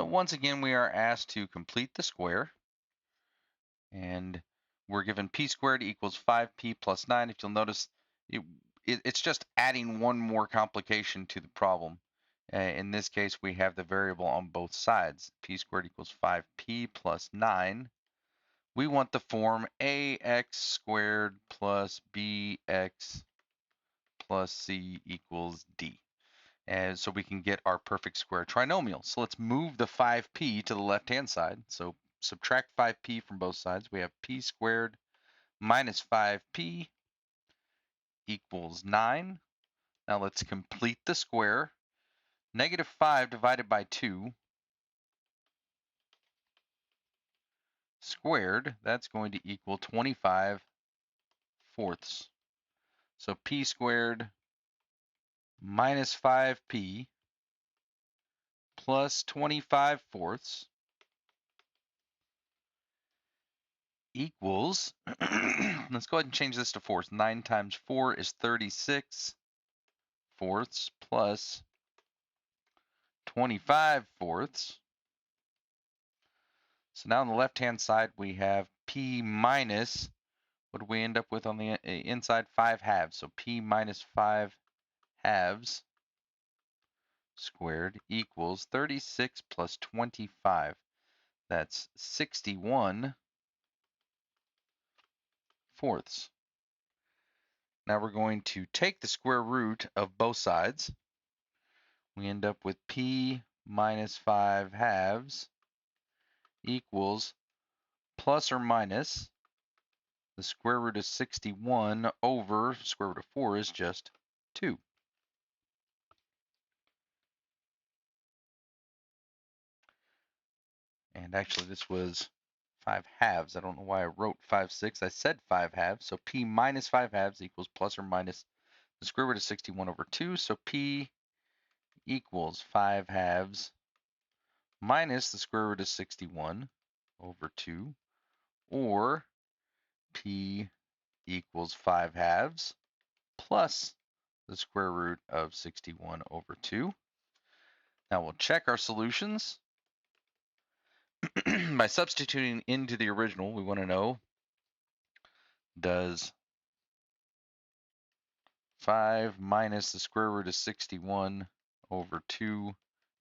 So once again, we are asked to complete the square. And we're given p squared equals 5p plus 9. If you'll notice, it's just adding one more complication to the problem. In this case, we have the variable on both sides. P squared equals 5p plus 9. We want the form ax squared plus bx plus c equals d. And so we can get our perfect square trinomial. So let's move the 5p to the left-hand side. So subtract 5p from both sides. We have p squared minus 5p equals 9. Now let's complete the square. Negative 5 divided by 2 squared, that's going to equal 25 fourths. So p squared minus 5p plus 25 fourths equals, let's go ahead and change this to fourths. 9 times 4 is 36 fourths plus 25 fourths. So now on the left-hand side, we have p minus, what do we end up with on the inside? 5 halves. So p minus 5 halves squared equals 36 plus 25. That's 61 fourths. Now we're going to take the square root of both sides. We end up with p minus 5 halves equals plus or minus the square root of 61 over square root of 4 is just 2. And actually this was 5 halves. I don't know why I wrote 5/6. I said 5 halves. So p minus 5 halves equals plus or minus the square root of 61 over 2. So p equals 5 halves minus the square root of 61 over 2, or p equals 5 halves plus the square root of 61 over 2. Now we'll check our solutions. By substituting into the original, we want to know, does 5 minus the square root of 61 over 2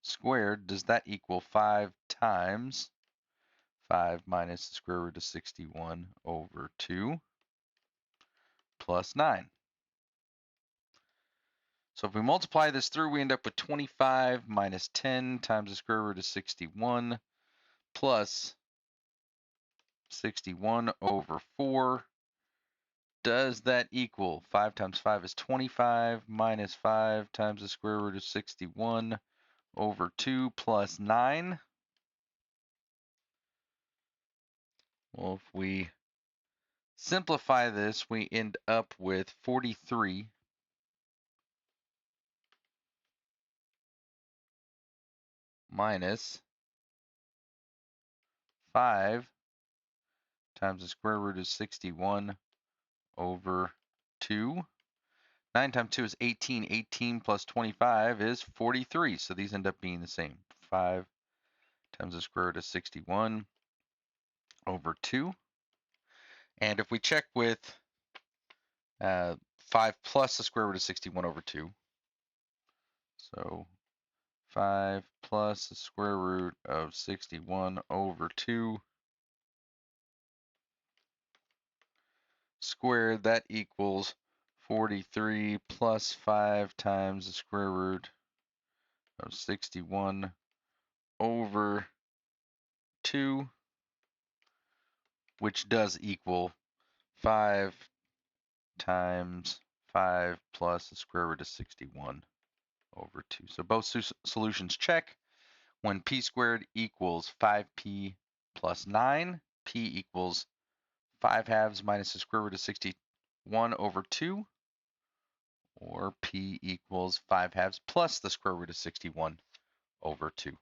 squared, does that equal 5 times 5 minus the square root of 61 over 2 plus 9? So if we multiply this through, we end up with 25 minus 10 times the square root of 61 plus 61 over 4. Does that equal 5 times 5 is 25 minus 5 times the square root of 61 over 2 plus 9? Well, if we simplify this, we end up with 43 minus 5 times the square root of 61 over 2. 9 times 2 is 18. 18 plus 25 is 43. So these end up being the same. 5 times the square root of 61 over 2. And if we check with 5 plus the square root of 61 over 2, so 5 plus the square root of 61 over 2 squared, that equals 43 plus 5 times the square root of 61 over 2, which does equal 5 times 5 plus the square root of 61 over 2. So both solutions check. When p squared equals 5p plus 9, p equals 5 halves minus the square root of 61 over 2, or p equals 5 halves plus the square root of 61 over 2.